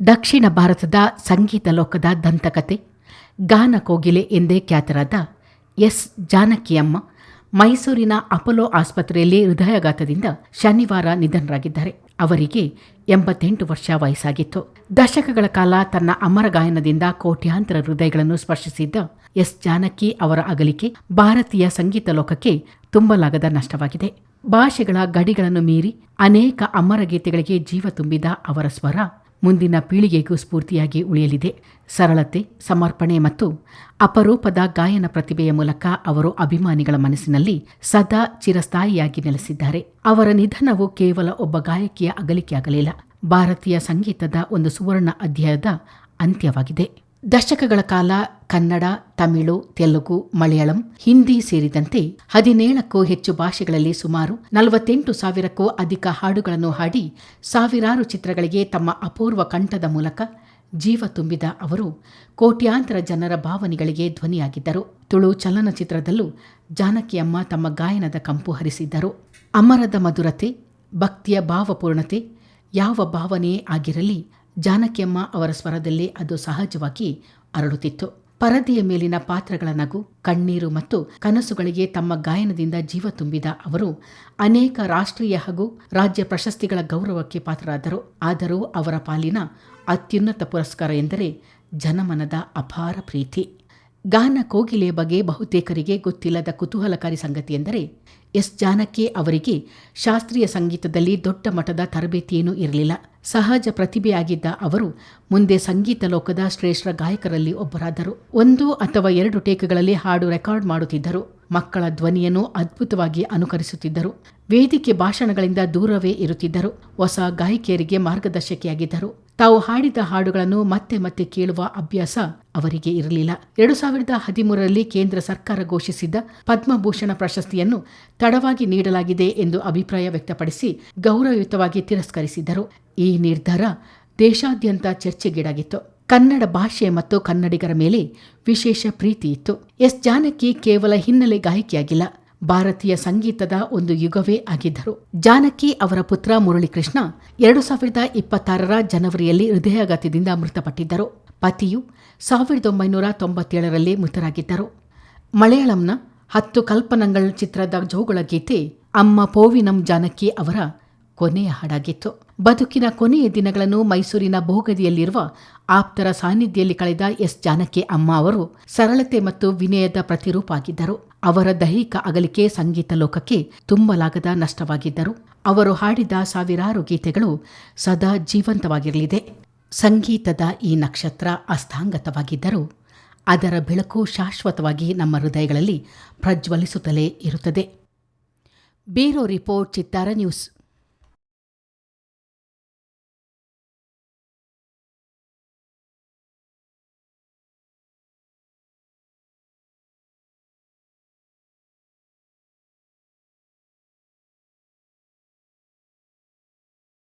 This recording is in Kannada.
ದಕ್ಷಿಣ ಭಾರತದ ಸಂಗೀತ ಲೋಕದ ದಂತಕತೆ, ಗಾನ ಕೋಗಿಲೆ ಎಂದೇ ಖ್ಯಾತರಾದ ಎಸ್ ಜಾನಕಿಯಮ್ಮ ಮೈಸೂರಿನ ಅಪೋಲೋ ಆಸ್ಪತ್ರೆಯಲ್ಲಿ ಹೃದಯಾಘಾತದಿಂದ ಶನಿವಾರ ನಿಧನರಾಗಿದ್ದಾರೆ. ಅವರಿಗೆ 88 ವರ್ಷ ವಯಸ್ಸಾಗಿತ್ತು. ದಶಕಗಳ ಕಾಲ ತನ್ನ ಅಮರ ಗಾಯನದಿಂದ ಕೋಟ್ಯಾಂತರ ಹೃದಯಗಳನ್ನು ಸ್ಪರ್ಶಿಸಿದ್ದ ಎಸ್ ಜಾನಕಿ ಅವರ ಅಗಲಿಕೆ ಭಾರತೀಯ ಸಂಗೀತ ಲೋಕಕ್ಕೆ ತುಂಬಲಾಗದ ನಷ್ಟವಾಗಿದೆ. ಭಾಷೆಗಳ ಗಡಿಗಳನ್ನು ಮೀರಿ ಅನೇಕ ಅಮರ ಗೀತೆಗಳಿಗೆ ಜೀವ ತುಂಬಿದ ಅವರ ಸ್ವರ ಮುಂದಿನ ಪೀಳಿಗೆಗೂ ಸ್ಫೂರ್ತಿಯಾಗಿ ಉಳಿಯಲಿದೆ. ಸರಳತೆ, ಸಮರ್ಪಣೆ ಮತ್ತು ಅಪರೂಪದ ಗಾಯನ ಪ್ರತಿಭೆಯ ಮೂಲಕ ಅವರು ಅಭಿಮಾನಿಗಳ ಮನಸ್ಸಿನಲ್ಲಿ ಸದಾ ಚಿರಸ್ಥಾಯಿಯಾಗಿ ನೆಲೆಸಿದ್ದಾರೆ. ಅವರ ನಿಧನವು ಕೇವಲ ಒಬ್ಬ ಗಾಯಕಿಯ ಅಗಲಿಕೆಯಾಗಲಿಲ್ಲ, ಭಾರತೀಯ ಸಂಗೀತದ ಒಂದು ಸುವರ್ಣ ಅಧ್ಯಾಯದ ಅಂತ್ಯವಾಗಿದೆ. ದಶಕಗಳ ಕಾಲ ಕನ್ನಡ, ತಮಿಳು, ತೆಲುಗು, ಮಲಯಾಳಂ, ಹಿಂದಿ ಸೇರಿದಂತೆ 17ಕ್ಕೂ ಹೆಚ್ಚು ಭಾಷೆಗಳಲ್ಲಿ ಸುಮಾರು 48,000ಕ್ಕೂ ಅಧಿಕ ಹಾಡುಗಳನ್ನು ಹಾಡಿ ಸಾವಿರಾರು ಚಿತ್ರಗಳಿಗೆ ತಮ್ಮ ಅಪೂರ್ವ ಕಂಠದ ಮೂಲಕ ಜೀವ ತುಂಬಿದ ಅವರು ಕೋಟ್ಯಾಂತರ ಜನರ ಭಾವನೆಗಳಿಗೆ ಧ್ವನಿಯಾಗಿದ್ದರು. ತುಳು ಚಲನಚಿತ್ರದಲ್ಲೂ ಜಾನಕಿಯಮ್ಮ ತಮ್ಮ ಗಾಯನದ ಕಂಪು ಹರಿಸಿದ್ದರು. ಅಮರದ ಮಧುರತೆ, ಭಕ್ತಿಯ ಭಾವಪೂರ್ಣತೆ, ಯಾವ ಭಾವನೆಯೇ ಆಗಿರಲಿ ಜಾನಕಿಯಮ್ಮ ಅವರ ಸ್ವರದಲ್ಲಿ ಅದು ಸಹಜವಾಗಿ ಅರಳುತ್ತಿತ್ತು. ಪರದೆಯ ಮೇಲಿನ ಪಾತ್ರಗಳ ನಗು, ಕಣ್ಣೀರು ಮತ್ತು ಕನಸುಗಳಿಗೆ ತಮ್ಮ ಗಾಯನದಿಂದ ಜೀವ ತುಂಬಿದ ಅವರು ಅನೇಕ ರಾಷ್ಟ್ರೀಯ ಹಾಗೂ ರಾಜ್ಯ ಪ್ರಶಸ್ತಿಗಳ ಗೌರವಕ್ಕೆ ಪಾತ್ರರಾದರು. ಆದರೂ ಅವರ ಪಾಲಿನ ಅತ್ಯುನ್ನತ ಪುರಸ್ಕಾರ ಎಂದರೆ ಜನಮನದ ಅಪಾರ ಪ್ರೀತಿ. ಗಾನ ಕೋಗಿಲೆಯ ಬಗ್ಗೆ ಬಹುತೇಕರಿಗೆ ಗೊತ್ತಿಲ್ಲದ ಕುತೂಹಲಕಾರಿ ಸಂಗತಿಯೆಂದರೆ ಎಸ್ ಜಾನಕಿ ಅವರಿಗೆ ಶಾಸ್ತ್ರೀಯ ಸಂಗೀತದಲ್ಲಿ ದೊಡ್ಡ ಮಟ್ಟದ ತರಬೇತಿಯೇನೂ ಇರಲಿಲ್ಲ. ಸಹಜ ಪ್ರತಿಭೆಯಾಗಿದ್ದ ಅವರು ಮುಂದೆ ಸಂಗೀತ ಲೋಕದ ಶ್ರೇಷ್ಠ ಗಾಯಕರಲ್ಲಿ ಒಬ್ಬರಾದರು. 1 ಅಥವಾ 2 ಟೇಕ್ಗಳಲ್ಲಿ ಹಾಡು ರೆಕಾರ್ಡ್ ಮಾಡುತ್ತಿದ್ದರು. ಮಕ್ಕಳ ಧ್ವನಿಯನ್ನು ಅದ್ಭುತವಾಗಿ ಅನುಕರಿಸುತ್ತಿದ್ದರು. ವೇದಿಕೆ ಭಾಷಣಗಳಿಂದ ದೂರವೇ ಇರುತ್ತಿದ್ದರು. ಹೊಸ ಗಾಯಕಿಯರಿಗೆ ಮಾರ್ಗದರ್ಶಕಿಯಾಗಿದ್ದರು. ತಾವು ಹಾಡಿದ ಹಾಡುಗಳನ್ನು ಮತ್ತೆ ಮತ್ತೆ ಕೇಳುವ ಅಭ್ಯಾಸ ಅವರಿಗೆ ಇರಲಿಲ್ಲ. 2013ರಲ್ಲಿ ಕೇಂದ್ರ ಸರ್ಕಾರ ಘೋಷಿಸಿದ್ದ ಪದ್ಮಭೂಷಣ ಪ್ರಶಸ್ತಿಯನ್ನು ತಡವಾಗಿ ನೀಡಲಾಗಿದೆ ಎಂದು ಅಭಿಪ್ರಾಯ ವ್ಯಕ್ತಪಡಿಸಿ ಗೌರವಯುತವಾಗಿ ತಿರಸ್ಕರಿಸಿದ್ದರು. ಈ ನಿರ್ಧಾರ ದೇಶಾದ್ಯಂತ ಚರ್ಚೆಗೀಡಾಗಿತ್ತು. ಕನ್ನಡ ಭಾಷೆ ಮತ್ತು ಕನ್ನಡಿಗರ ಮೇಲೆ ವಿಶೇಷ ಪ್ರೀತಿ ಇತ್ತು. ಎಸ್ ಜಾನಕಿ ಕೇವಲ ಹಿನ್ನೆಲೆ ಗಾಯಕಿಯಾಗಿಲ್ಲ, ಭಾರತೀಯ ಸಂಗೀತದ ಒಂದು ಯುಗವೇ ಆಗಿದ್ದರು. ಜಾನಕಿ ಅವರ ಪುತ್ರ ಮುರಳೀಕೃಷ್ಣ 2026ರ ಜನವರಿಯಲ್ಲಿ ಹೃದಯಾಘಾತದಿಂದ ಮೃತಪಟ್ಟಿದ್ದರು. ಪತಿಯು 1997ರಲ್ಲಿ ಮೃತರಾಗಿದ್ದರು. ಮಲಯಾಳಂನ 10 ಕಲ್ಪನಂಗಳ್ ಚಿತ್ರದ ಜೋಗುಳ ಗೀತೆ ಅಮ್ಮ ಪೋವಿನಂ ಜಾನಕಿ ಅವರ ಕೊನೆಯ ಹಾಡಾಗಿತ್ತು. ಬದುಕಿನ ಕೊನೆಯ ದಿನಗಳನ್ನು ಮೈಸೂರಿನ ಬೋಗದಿಯಲ್ಲಿರುವ ಆಪ್ತರ ಸಾನ್ನಿಧ್ಯದಲ್ಲಿ ಕಳೆದ ಎಸ್ ಜಾನಕಿ ಅಮ್ಮ ಅವರು ಸರಳತೆ ಮತ್ತು ವಿನಯದ ಪ್ರತಿರೂಪ ಆಗಿದ್ದರು. ಅವರ ದೈಹಿಕ ಅಗಲಿಕೆ ಸಂಗೀತ ಲೋಕಕ್ಕೆ ತುಂಬಲಾಗದ ನಷ್ಟವಾಗಿದ್ದರು. ಅವರು ಹಾಡಿದ ಸಾವಿರಾರು ಗೀತೆಗಳು ಸದಾ ಜೀವಂತವಾಗಿರಲಿದೆ. ಸಂಗೀತದ ಈ ನಕ್ಷತ್ರ ಅಸ್ಥಾಂಗತವಾಗಿದ್ದರೂ ಅದರ ಬೆಳಕು ಶಾಶ್ವತವಾಗಿ ನಮ್ಮ ಹೃದಯಗಳಲ್ಲಿ ಪ್ರಜ್ವಲಿಸುತ್ತಲೇ ಇರುತ್ತದೆ. ಬ್ಯೂರೋ ರಿಪೋರ್ಟ್, ಚಿತ್ತಾರ ನ್ಯೂಸ್.